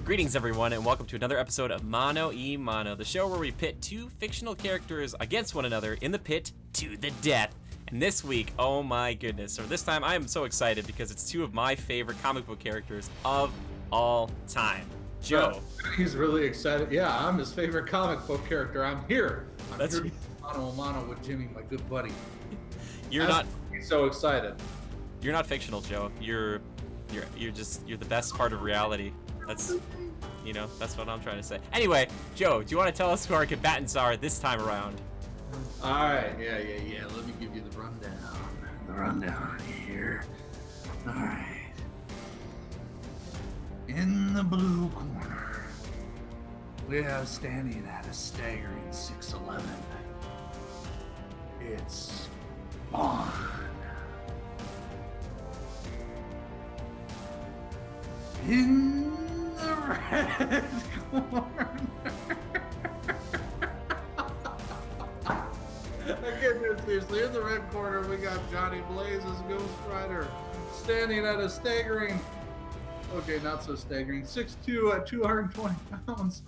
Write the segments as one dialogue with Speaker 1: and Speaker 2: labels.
Speaker 1: Greetings, everyone, and welcome to another episode of Mano y Mano, the show where we pit two fictional characters against one another in the pit to the death. And this week, oh my goodness, or this time I am so excited because it's two of my favorite comic book characters of all time. Joe.
Speaker 2: He's really excited. Yeah, I'm his favorite comic book character. I'm here.
Speaker 1: That's
Speaker 2: here Mano a Mano with Jimmy, my good buddy. He's so excited.
Speaker 1: You're not fictional, Joe. You're the best part of reality. That's what I'm trying to say. Anyway, Joe, do you want to tell us who our combatants are this time around?
Speaker 2: All right, yeah. Let me give you the rundown. Here. All right. In the blue corner, we have standing at a staggering 6'11". It's Spawn. In the red corner. I can't do it seriously. In the red corner, we got Johnny Blaze as Ghost Rider, standing at a staggering, okay, not so staggering, 6'2" at 220 pounds.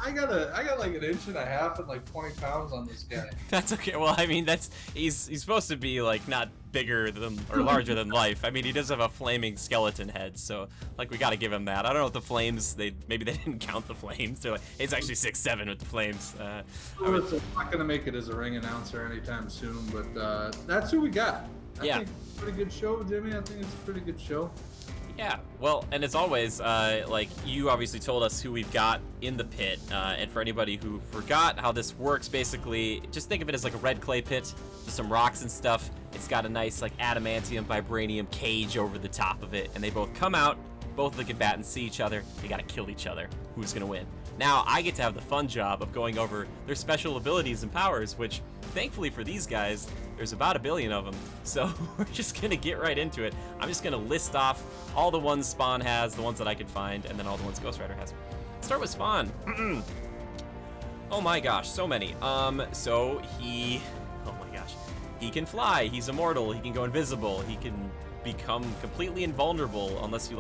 Speaker 2: I got like an inch and a half and like 20 pounds on this guy.
Speaker 1: That's okay. Well, I mean, he's supposed to be like not bigger than or larger than life. I mean, he does have a flaming skeleton head, so like we got to give him that. I don't know if the flames, maybe they didn't count the flames. They're like, it's actually 6'7" with the flames.
Speaker 2: I'm not gonna make it as a ring announcer anytime soon, but that's who we got. I think it's a pretty good show, Jimmy. I think it's a pretty good show.
Speaker 1: Yeah, well, and as always, like you obviously told us who we've got in the pit, and for anybody who forgot how this works, basically, just think of it as like a red clay pit, with some rocks and stuff. It's got a nice like adamantium, vibranium cage over the top of it, and they both come out, both of the combatants see each other, they gotta kill each other. Who's gonna win? Now, I get to have the fun job of going over their special abilities and powers, which, thankfully for these guys, there's about 1 billion of them, so we're just gonna get right into it. I'm just gonna list off all the ones Spawn has, the ones that I could find, and then all the ones Ghost Rider has. Let's start with Spawn. Oh my gosh, so many. Oh my gosh. He can fly, he's immortal, he can go invisible, he can become completely invulnerable unless you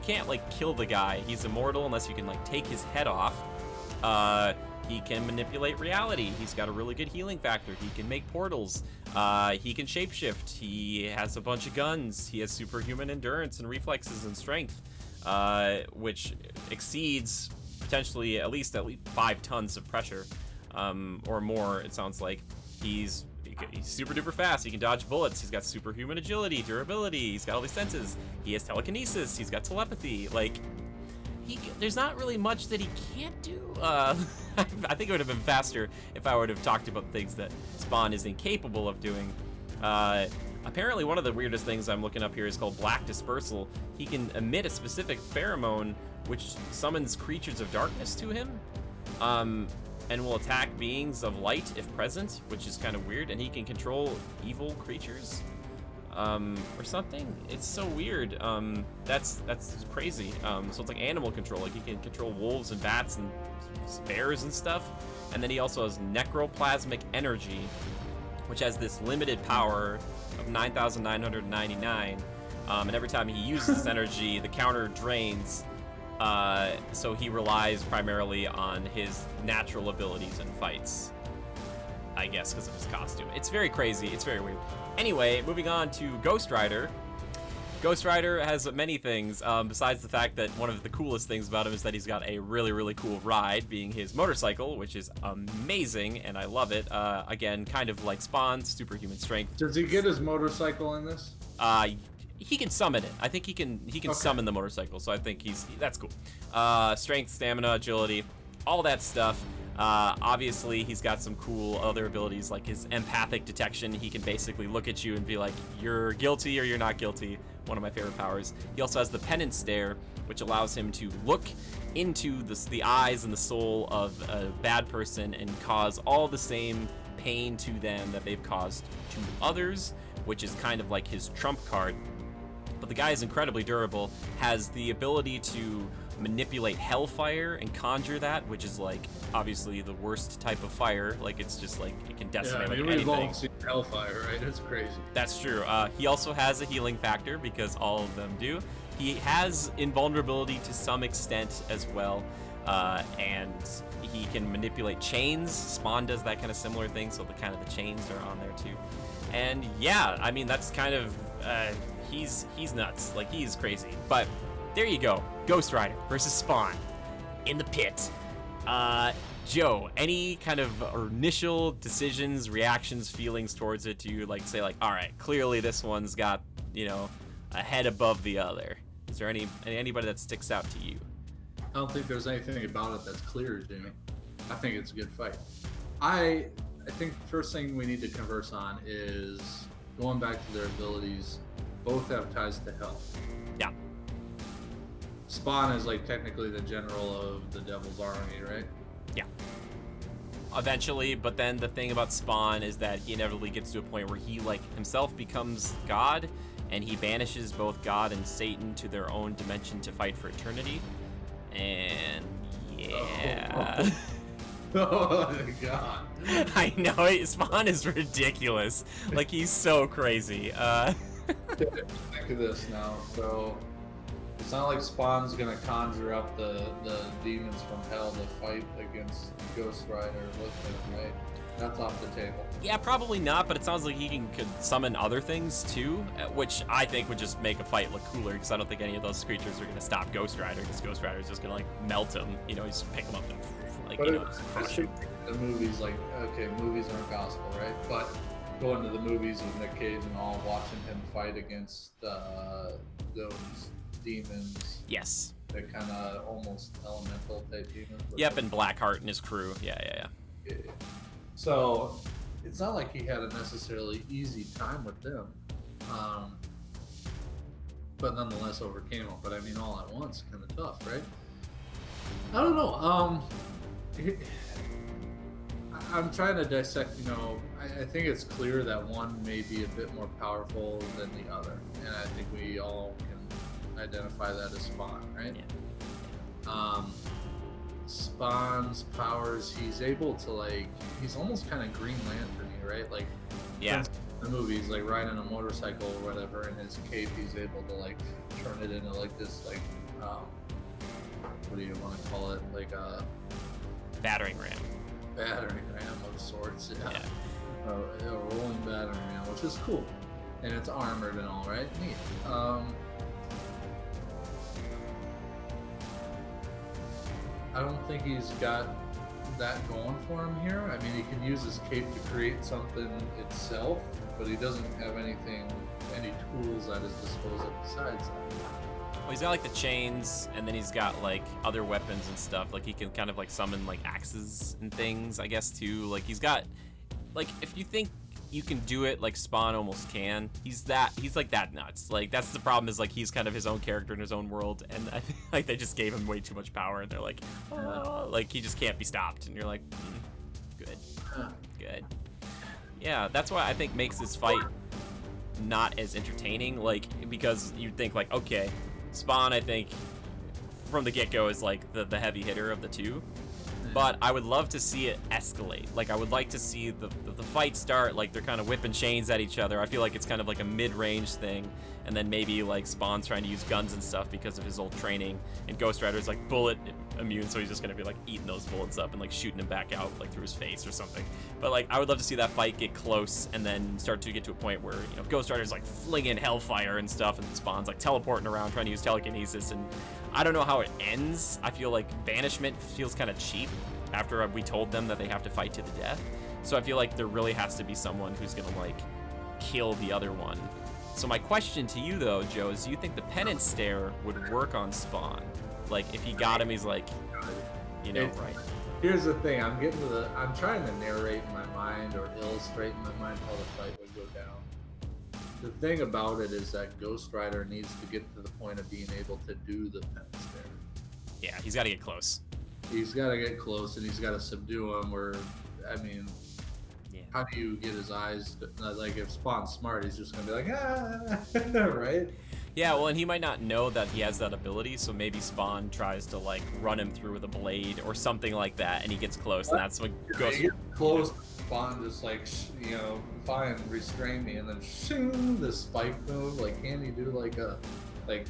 Speaker 1: can't like kill the guy. He's immortal unless you can like take his head off. He can manipulate reality. He's got a really good healing factor. He can make portals. He can shapeshift. He has a bunch of guns. He has superhuman endurance and reflexes and strength, which exceeds potentially at least 5 tons of pressure, or more. It sounds like he's super duper fast. He can dodge bullets. He's got superhuman agility, durability. He's got all these senses. He has telekinesis. He's got telepathy. Like, there's not really much that he can't do. I think it would have been faster if I would have talked about things that Spawn is incapable of doing. Apparently, one of the weirdest things I'm looking up here is called Black Dispersal. He can emit a specific pheromone which summons creatures of darkness to him. And will attack beings of light if present, which is kind of weird. And he can control evil creatures, or something. It's so weird. That's crazy. So it's like animal control. Like he can control wolves and bats and bears and stuff. And then he also has necroplasmic energy, which has this limited power of 9,999. And every time he uses this energy, the counter drains. So he relies primarily on his natural abilities in fights, I guess, because of his costume. It's very crazy. It's very weird. Anyway, moving on to Ghost Rider. Ghost Rider has many things, besides the fact that one of the coolest things about him is that he's got a really, really cool ride, being his motorcycle, which is amazing, and I love it. Again, kind of like Spawn, superhuman strength.
Speaker 2: Does he get his motorcycle in this?
Speaker 1: He can summon it. I think he can summon the motorcycle, so I think that's cool. Strength, stamina, agility, all that stuff. Obviously, he's got some cool other abilities like his empathic detection. He can basically look at you and be like, you're guilty or you're not guilty. One of my favorite powers. He also has the penance stare, which allows him to look into the eyes and the soul of a bad person and cause all the same pain to them that they've caused to others, which is kind of like his trump card. But the guy is incredibly durable, has the ability to manipulate hellfire and conjure that, which is like obviously the worst type of fire. Like it's just like it can decimate like anything.
Speaker 2: We've all seen hellfire, right? It's crazy.
Speaker 1: That's true. He also has a healing factor because all of them do. He has invulnerability to some extent as well, and he can manipulate chains. Spawn does that kind of similar thing, so the chains are on there too. And yeah, I mean that's kind of he's nuts, like he's crazy. But there you go, Ghost Rider versus Spawn in the pit. Joe, any kind of initial decisions, reactions, feelings towards it? Do you like say like, all right, clearly this one's got, you know, a head above the other? Is there anybody that sticks out to you?
Speaker 2: I don't think there's anything about it that's clear, Jimmy. I think it's a good fight. I think first thing we need to converse on is going back to their abilities. Both have ties to hell.
Speaker 1: Yeah.
Speaker 2: Spawn is like technically the general of the Devil's Army, right?
Speaker 1: Yeah. Eventually, but then the thing about Spawn is that he inevitably gets to a point where he like himself becomes God, and he banishes both God and Satan to their own dimension to fight for eternity. And yeah.
Speaker 2: Oh my god.
Speaker 1: I know, Spawn is ridiculous. Like, he's so crazy.
Speaker 2: Think of this now. So, it's not like Spawn's gonna conjure up the demons from hell to fight against Ghost Rider with him, right? That's off the table.
Speaker 1: Yeah, probably not, but it sounds like he could summon other things too, which I think would just make a fight look cooler, because I don't think any of those creatures are going to stop Ghost Rider, because Ghost Rider is just going to like melt him, you know, just pick him up and like,
Speaker 2: but
Speaker 1: you know, just crush him.
Speaker 2: The movies, like, okay, movies aren't gospel, right? But going to the movies with Nick Cage and all, watching him fight against those demons.
Speaker 1: Yes.
Speaker 2: They're kind of almost elemental type demons.
Speaker 1: Yep, and Blackheart and his crew. Yeah.
Speaker 2: So it's not like he had a necessarily easy time with them, but nonetheless overcame them. But I mean, all at once, kind of tough, right? I don't know. I'm trying to dissect. You know, I think it's clear that one may be a bit more powerful than the other, and I think we all can identify that as Spawn, right?
Speaker 1: Yeah.
Speaker 2: Spawn's powers, he's able to like, he's almost kind of Green Lantern-y, right? Like,
Speaker 1: Yeah.
Speaker 2: the movies, like riding a motorcycle or whatever, and his cape, he's able to like turn it into like this, like, what do you want to call it? Like a
Speaker 1: Battering ram.
Speaker 2: battering ram of sorts.
Speaker 1: Yeah.
Speaker 2: A rolling battering ram, which is cool, and it's armored and all, right? Neat. I don't think he's got that going for him here. I mean, he can use his cape to create something itself, but he doesn't have any tools at his disposal besides that.
Speaker 1: Well, he's got like the chains, and then he's got like other weapons and stuff. Like he can kind of like summon like axes and things, I guess, too. Like he's got, like, if you think you can do it like Spawn almost can, he's like that nuts. Like that's the problem, is like he's kind of his own character in his own world, and I think like they just gave him way too much power, and they're like, oh, like he just can't be stopped, and you're like, good. Yeah, that's why I think makes this fight not as entertaining, like, because you'd think like, okay, Spawn, I think from the get-go is like the heavy hitter of the two, but I would love to see it escalate. Like I would like to see the fight start, like they're kind of whipping chains at each other. I feel like it's kind of like a mid-range thing, and then maybe like Spawn's trying to use guns and stuff because of his old training, and Ghost Rider's like bullet immune, so he's just gonna be like eating those bullets up and like shooting him back out like through his face or something. But like I would love to see that fight get close and then start to get to a point where, you know, Ghost Rider's like flinging hellfire and stuff, and Spawn's like teleporting around trying to use telekinesis, and I don't know how it ends. I feel like banishment feels kind of cheap after we told them that they have to fight to the death. So I feel like there really has to be someone who's gonna like kill the other one. So my question to you though, Joe, is do you think the penance stare would work on Spawn? Like if he got him, he's like, you know, right?
Speaker 2: Here's the thing, I'm trying to narrate in my mind or illustrate in my mind how the fight would go down. The thing about it is that Ghost Rider needs to get to the point of being able to do the penance stare.
Speaker 1: Yeah, he's got to get close.
Speaker 2: He's got to get close, and he's got to subdue him. Or, I mean,
Speaker 1: Yeah.
Speaker 2: how do you get his eyes? Like, if Spawn's smart, he's just gonna be like, ah, right?
Speaker 1: Yeah, well, and he might not know that he has that ability, so maybe Spawn tries to like run him through with a blade or something like that, and he gets close, and that's when Ghost.
Speaker 2: He gets close. Spawn just like, you know, fine, restrain me, and then shing, the spike move. Like, can he do like a, like,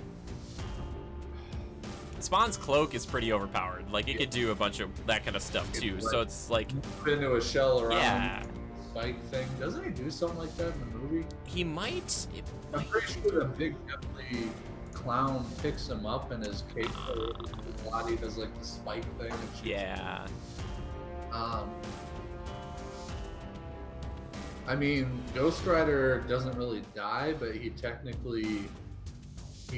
Speaker 1: Spawn's cloak is pretty overpowered. Like, it could do a bunch of that kind of stuff too. So it's like,
Speaker 2: into a shell around
Speaker 1: yeah,
Speaker 2: spike thing. Doesn't he do something like that in the movie?
Speaker 1: he might.
Speaker 2: I'm pretty sure the big deadly clown picks him up and his cape, his body does like the spike thing. And shoots him.
Speaker 1: Yeah.
Speaker 2: I mean, Ghost Rider doesn't really die, but he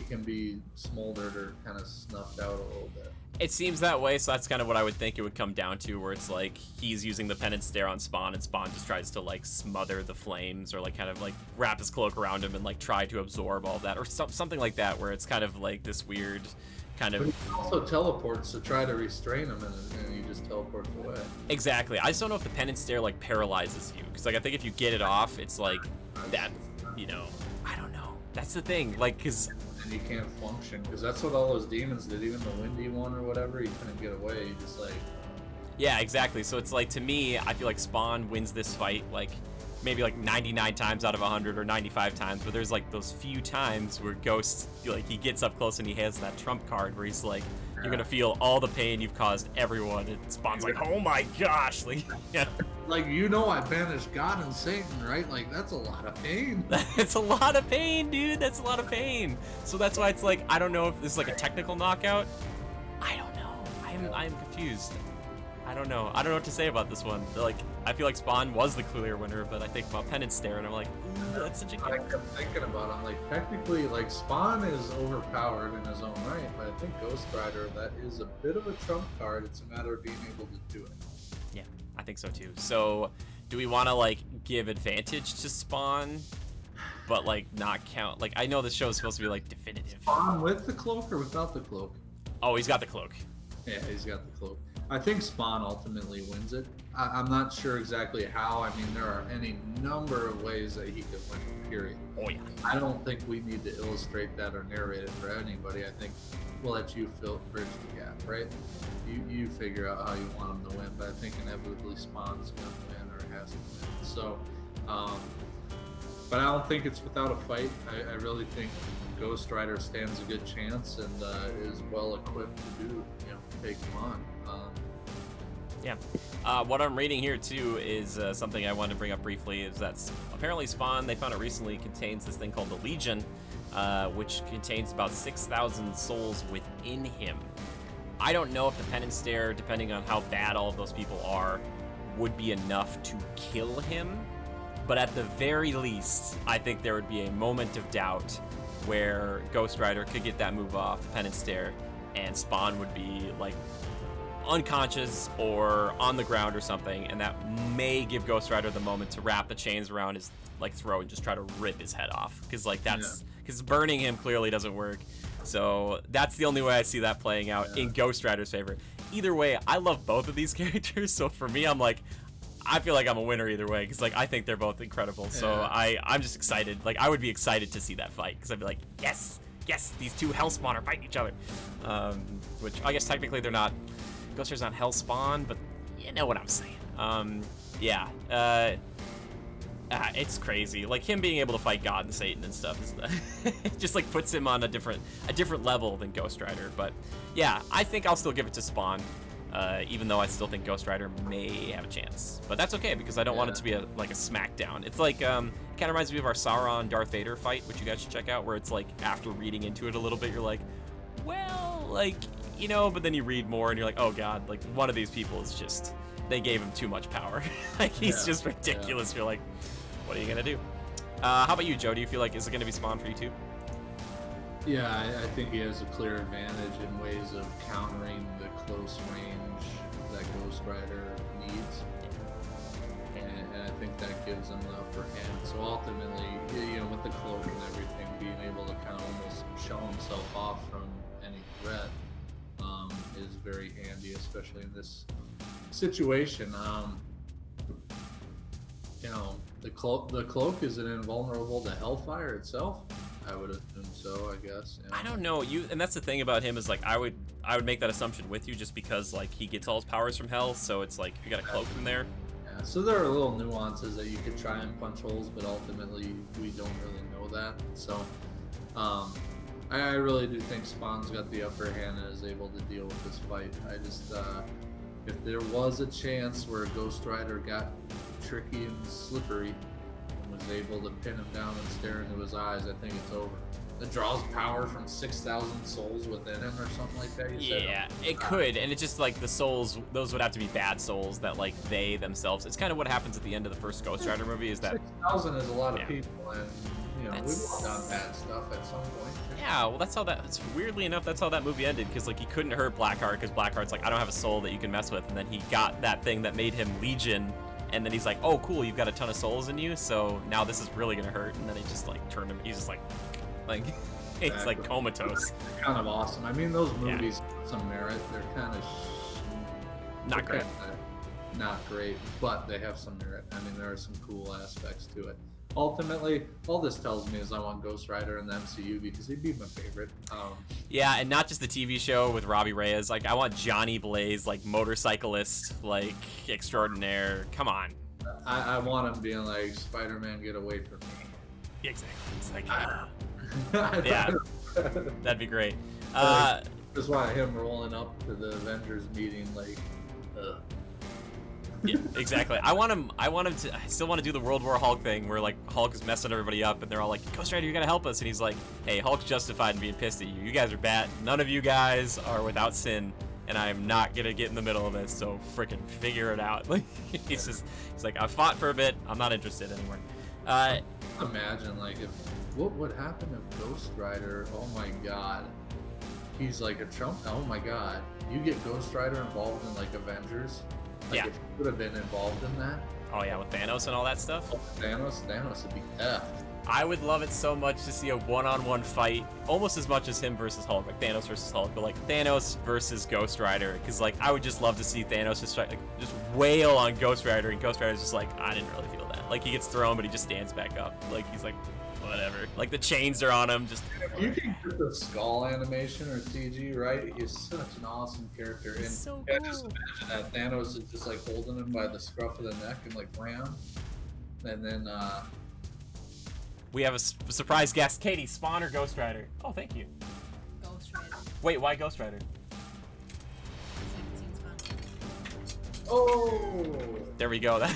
Speaker 2: can be smoldered or kind of snuffed out a little bit.
Speaker 1: It seems that way, so that's kind of what I would think it would come down to, where it's like he's using the penance stare on Spawn, and Spawn just tries to like smother the flames, or like kind of like wrap his cloak around him and like try to absorb all that, or something like that, where it's kind of like this weird kind
Speaker 2: But
Speaker 1: of.
Speaker 2: he also teleports to try to restrain him, and he just teleports away.
Speaker 1: Exactly. I just don't know if the penance stare like paralyzes you, because like I think if you get it off, it's like that. You know, I don't know. That's the thing. Like, because.
Speaker 2: And he can't function, because that's what all those demons did. Even the windy one or whatever, he couldn't get away. He just like.
Speaker 1: Yeah, exactly. So it's like, to me, I feel like Spawn wins this fight like maybe like 99 times out of 100 or 95 times, but there's like those few times where Ghost, like, he gets up close and he has that trump card where he's like, you're gonna feel all the pain you've caused everyone, and Spawn's like, oh my gosh, like, yeah.
Speaker 2: Like, you know, I banished God and Satan, right? Like, that's a lot of pain.
Speaker 1: It's a lot of pain, dude. That's a lot of pain. So that's why it's like, I don't know if this is like a technical knockout. I don't know. I'm confused. I don't know. I don't know what to say about this one. Like, I feel like Spawn was the clear winner, but I think about Penance Stare, and I'm like, ooh, that's such a
Speaker 2: I
Speaker 1: good.
Speaker 2: kept thinking about it. I'm like, technically, like, Spawn is overpowered in his own right, but I think Ghost Rider, that is a bit of a trump card. It's a matter of being able to do it.
Speaker 1: Yeah, I think so too. So, do we want to like give advantage to Spawn, but like not count? Like, I know this show is supposed to be like definitive.
Speaker 2: Spawn with the cloak or without the cloak?
Speaker 1: Oh, he's got the cloak.
Speaker 2: Yeah, he's got the cloak. I think Spawn ultimately wins it. I'm not sure exactly how. I mean, there are any number of ways that he could win, period.
Speaker 1: Oh yeah.
Speaker 2: I don't think we need to illustrate that or narrate it for anybody. I think we'll let you bridge the gap, right? You figure out how you want him to win, but I think inevitably Spawn's going to win or has to win. So, but I don't think it's without a fight. I really think Ghost Rider stands a good chance and is well equipped to take him on.
Speaker 1: Yeah. What I'm reading here too is something I wanted to bring up briefly, is that apparently Spawn, they found it recently, contains this thing called the Legion, which contains about 6,000 souls within him. I don't know if the Penance Stare, depending on how bad all of those people are, would be enough to kill him, but at the very least, I think there would be a moment of doubt where Ghost Rider could get that move off, the Penance Stare, and Spawn would be like unconscious or on the ground or something, and that may give Ghost Rider the moment to wrap the chains around his like throat and just try to rip his head off, because like that's because burning him clearly doesn't work. So that's the only way I see that playing out in Ghost Rider's favor. Either way, I love both of these characters, so for me, I'm like, I feel like I'm a winner either way, because like I think they're both incredible. So I'm just excited. Like, I would be excited to see that fight, because I'd be like, yes, these two Hellspawn are fighting each other. Which I guess technically they're not. Ghost Rider's not Hellspawn, but you know what I'm saying. It's crazy. Like, him being able to fight God and Satan and stuff is it just like puts him on a different level than Ghost Rider. But yeah, I think I'll still give it to Spawn, even though I still think Ghost Rider may have a chance. But that's okay, because I don't want it to be a smackdown. It's like it kind of reminds me of our Sauron Darth Vader fight, which you guys should check out, where it's like after reading into it a little bit, you're like, well, like, you know, but then you read more and you're like, oh god, like one of these people is just, they gave him too much power. Like, he's just ridiculous. You're like, what are you gonna do? How about you, Joe? Do you feel like, is it gonna be Spawn for you too?
Speaker 2: Yeah, I think he has a clear advantage in ways of countering the close range that Ghost Rider needs. And I think that gives him the upper hand. So ultimately, with the cloak and everything, being able to kind of almost show himself off from any threat is very handy, especially in this situation. The cloak, is it invulnerable to Hellfire itself? I would assume so, I guess. Yeah.
Speaker 1: I don't know. And that's the thing about him, is like I would make that assumption with you, just because like he gets all his powers from Hell, so it's like if you got a cloak from there.
Speaker 2: Yeah, so there are little nuances that you could try and punch holes, but ultimately we don't really know that. So I really do think Spawn's got the upper hand and is able to deal with this fight. I just, if there was a chance where Ghost Rider got tricky and slippery and was able to pin him down and stare into his eyes, I think it's over. It draws power from 6,000 souls within him or something like that. You said?
Speaker 1: Yeah, it could, and it's just like the souls, those would have to be bad souls that like they themselves. It's kind of what happens at the end of the first Ghost Rider movie is that
Speaker 2: 6,000 is a lot of
Speaker 1: Yeah.
Speaker 2: people, and you know
Speaker 1: That's-
Speaker 2: we've all done bad stuff at some point.
Speaker 1: yeah, well that's weirdly enough that's how that movie ended because like he couldn't hurt Blackheart because Blackheart's like I don't have a soul that you can mess with, and then he got that thing that made him Legion, and then he's like, oh cool, you've got a ton of souls in you, so now this is really gonna hurt, and then he just like turned him, he's just like he's like comatose.
Speaker 2: Kind of awesome. I mean, those
Speaker 1: Yeah.
Speaker 2: movies have some merit. They're kind of
Speaker 1: Not great.
Speaker 2: Not great, but they have some merit. I mean, there are some cool aspects to it. Ultimately, all this tells me is I want Ghost Rider in the MCU because he'd be my favorite.
Speaker 1: Yeah, and not just the TV show with Robbie Reyes. Like I want Johnny Blaze, like motorcyclist, like extraordinaire. Come on.
Speaker 2: I want him being like, Spider-Man, get away from me.
Speaker 1: Exactly. It's like
Speaker 2: Yeah.
Speaker 1: that'd be great.
Speaker 2: Just want him rolling up to the Avengers meeting like,
Speaker 1: Yeah, exactly. I want him to. I still want to do the World War Hulk thing, where like Hulk is messing everybody up, and they're all like, "Ghost Rider, you gotta help us." And he's like, "Hey, Hulk's justified in being pissed at you. You guys are bad. None of you guys are without sin, and I am not gonna get in the middle of this. So freaking figure it out." Like he's like, "I fought for a bit. I'm not interested anymore."
Speaker 2: imagine like if what would happen if Ghost Rider? Oh my God, he's like a Trump. Oh my God, you get Ghost Rider involved in like Avengers. Like
Speaker 1: Yeah.
Speaker 2: if he would have been involved in that,
Speaker 1: Oh yeah, with Thanos and all that stuff.
Speaker 2: Thanos would be effed.
Speaker 1: I would love it so much to see a one-on-one fight, almost as much as him versus Hulk, like Thanos versus Hulk, but like Thanos versus Ghost Rider, because like I would just love to see Thanos just try, like, just wail on Ghost Rider, and Ghost Rider's just like, I didn't really feel that. Like he gets thrown, but he just stands back up. Like he's like, whatever. Like the chains are on him. Just
Speaker 2: You can get the skull animation or CG, right? He's such an awesome character. And
Speaker 1: so
Speaker 2: yeah, just imagine that Thanos is just like holding him by the scruff of the neck and like wham. And then
Speaker 1: we have a surprise guest, Katie, Spawn or Ghost Rider? Oh, thank you.
Speaker 3: Ghost Rider.
Speaker 1: Wait, why Ghost Rider?
Speaker 2: oh,
Speaker 1: There we go. That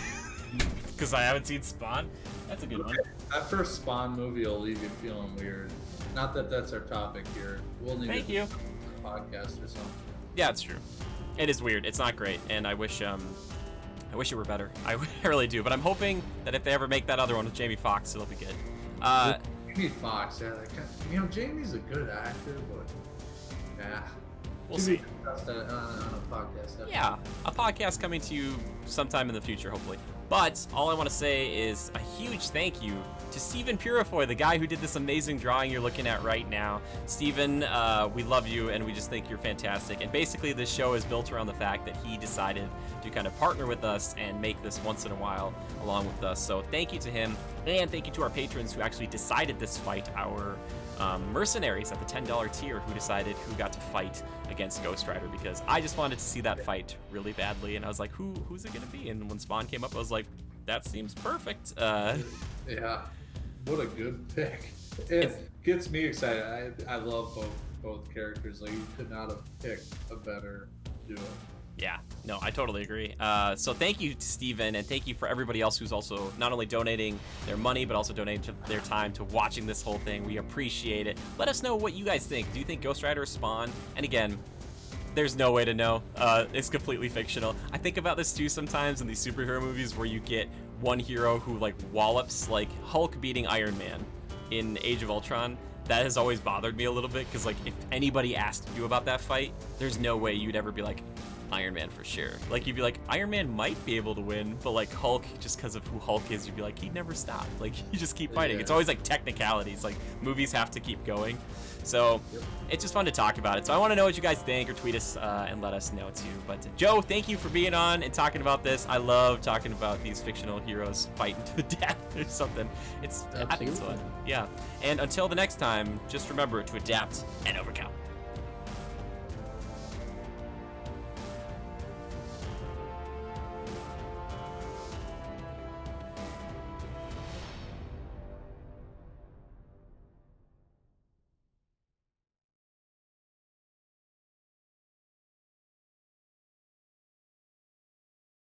Speaker 1: because I haven't seen Spawn. That's a good one.
Speaker 2: that first Spawn movie will leave you feeling weird. Not that that's our topic here. We'll need
Speaker 1: Thank
Speaker 2: to
Speaker 1: you.
Speaker 2: do a podcast or something.
Speaker 1: Yeah, it's true. It is weird. It's not great, and I wish it were better. I really do. But I'm hoping that if they ever make that other one with Jamie Foxx, it'll be good.
Speaker 2: Jamie Foxx, yeah, that kind you know, Jamie's a good actor, but yeah.
Speaker 1: We'll
Speaker 2: To be
Speaker 1: see.
Speaker 2: discussed on a podcast. episode.
Speaker 1: Yeah, a podcast coming to you sometime in the future, hopefully. But all I want to say is a huge thank you to Stephen Purifoy, the guy who did this amazing drawing you're looking at right now. Stephen, we love you, and we just think you're fantastic. And basically, this show is built around the fact that he decided to kind of partner with us and make this once in a while along with us. So thank you to him, and thank you to our patrons who actually decided this fight, our mercenaries at the $10 tier who decided who got to fight against Ghost Rider, because I just wanted to see that fight really badly, and I was like, who's it gonna be? And when Spawn came up, I was like, that seems perfect.
Speaker 2: Yeah, what a good pick. It gets me excited. I love both characters. Like, you could not have picked a better duo.
Speaker 1: Yeah, no, I totally agree. So thank you to Steven, and thank you for everybody else who's also not only donating their money, but also donating their time to watching this whole thing. We appreciate it. Let us know what you guys think. Do you think Ghost Rider is Spawn? And again, there's no way to know. It's completely fictional. I think about this too sometimes in these superhero movies where you get one hero who like wallops, like Hulk beating Iron Man in Age of Ultron. That has always bothered me a little bit, because like if anybody asked you about that fight, there's no way you'd ever be like, Iron Man for sure. Like you'd be like, Iron Man might be able to win, but like Hulk, just because of who Hulk is, you'd be like, he'd never stop. Like you just keep fighting.
Speaker 2: Yeah.
Speaker 1: It's always like technicalities. Like movies have to keep going. So it's just fun to talk about it. So I want to know what you guys think, or tweet us and let us know too. But Joe, thank you for being on and talking about this. I love talking about these fictional heroes fighting to the death or something. I think it's fun. Yeah. And until the next time, just remember to adapt and overcome.